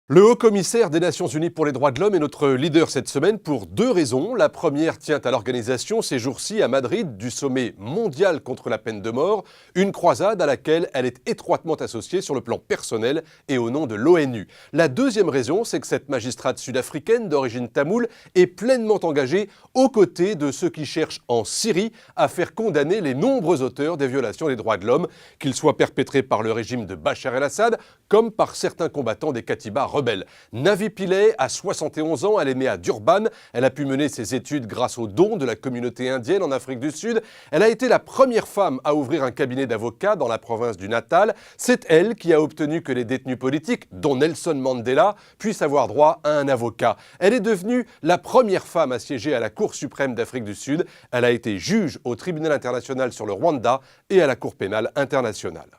Le haut-commissaire des Nations Unies pour les droits de l'homme est notre leader cette semaine pour deux raisons. La première tient à l'organisation ces jours-ci à Madrid du sommet mondial contre la peine de mort, une croisade à laquelle elle est étroitement associée sur le plan personnel et au nom de l'ONU. La deuxième raison, c'est que cette magistrate sud-africaine d'origine tamoule est pleinement engagée aux côtés de ceux qui cherchent en Syrie à faire condamner les nombreux auteurs des violations des droits de l'homme, qu'ils soient perpétrés par le régime de Bachar el-Assad comme par certains combattants des Katibas rebelle. Navi Pillay a 71 ans, elle est née à Durban, elle a pu mener ses études grâce aux dons de la communauté indienne en Afrique du Sud. Elle a été la première femme à ouvrir un cabinet d'avocats dans la province du Natal. C'est elle qui a obtenu que les détenus politiques, dont Nelson Mandela, puissent avoir droit à un avocat. Elle est devenue la première femme à siéger à la Cour suprême d'Afrique du Sud. Elle a été juge au tribunal international sur le Rwanda et à la Cour pénale internationale.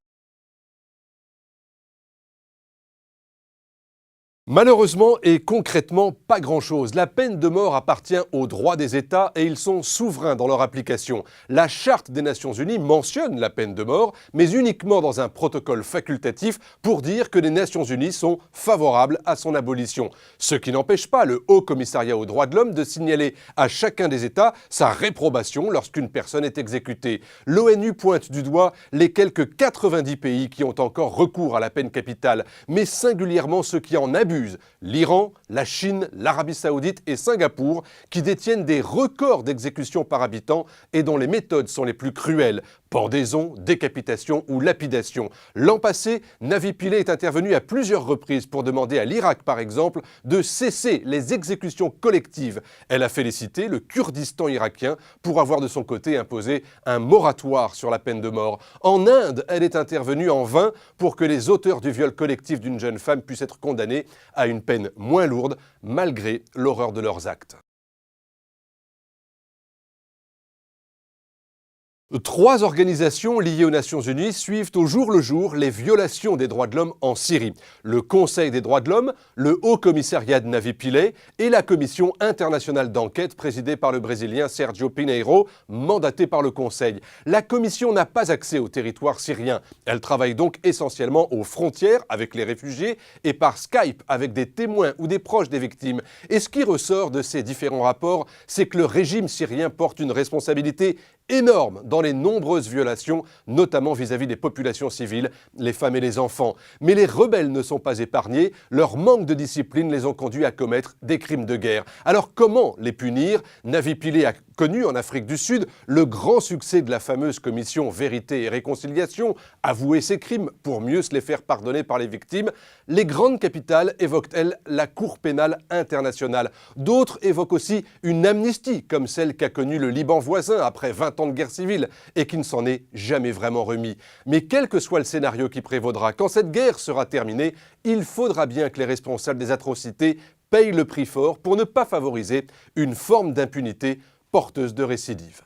Malheureusement et concrètement, pas grand-chose. La peine de mort appartient aux droits des États et ils sont souverains dans leur application. La Charte des Nations Unies mentionne la peine de mort, mais uniquement dans un protocole facultatif pour dire que les Nations Unies sont favorables à son abolition. Ce qui n'empêche pas le Haut Commissariat aux droits de l'homme de signaler à chacun des États sa réprobation lorsqu'une personne est exécutée. L'ONU pointe du doigt les quelques 90 pays qui ont encore recours à la peine capitale, mais singulièrement ceux qui en abusent. L'Iran, la Chine, l'Arabie Saoudite et Singapour qui détiennent des records d'exécution par habitant et dont les méthodes sont les plus cruelles. Pendaison, décapitation ou lapidation. L'an passé, Navi Pillay est intervenu à plusieurs reprises pour demander à l'Irak, par exemple, de cesser les exécutions collectives. Elle a félicité le Kurdistan irakien pour avoir de son côté imposé un moratoire sur la peine de mort. En Inde, elle est intervenue en vain pour que les auteurs du viol collectif d'une jeune femme puissent être condamnés à une peine moins lourde, malgré l'horreur de leurs actes. Trois organisations liées aux Nations Unies suivent au jour le jour les violations des droits de l'homme en Syrie. Le Conseil des droits de l'homme, le Haut Commissariat de Navi Pillay et la Commission internationale d'enquête présidée par le Brésilien Sergio Pinheiro, mandatée par le Conseil. La Commission n'a pas accès au territoire syrien. Elle travaille donc essentiellement aux frontières avec les réfugiés et par Skype avec des témoins ou des proches des victimes. Et ce qui ressort de ces différents rapports, c'est que le régime syrien porte une responsabilité énorme dans les nombreuses violations, notamment vis-à-vis des populations civiles, les femmes et les enfants. Mais les rebelles ne sont pas épargnés, leur manque de discipline les ont conduits à commettre des crimes de guerre. Alors comment les punir? Navi Pillay a connu en Afrique du Sud le grand succès de la fameuse commission Vérité et Réconciliation, avouer ses crimes pour mieux se les faire pardonner par les victimes. Les grandes capitales évoquent-elles la Cour pénale internationale. D'autres évoquent aussi une amnistie, comme celle qu'a connue le Liban voisin après 20 ans de guerre civile et qui ne s'en est jamais vraiment remis. Mais quel que soit le scénario qui prévaudra, quand cette guerre sera terminée, il faudra bien que les responsables des atrocités payent le prix fort pour ne pas favoriser une forme d'impunité porteuse de récidive.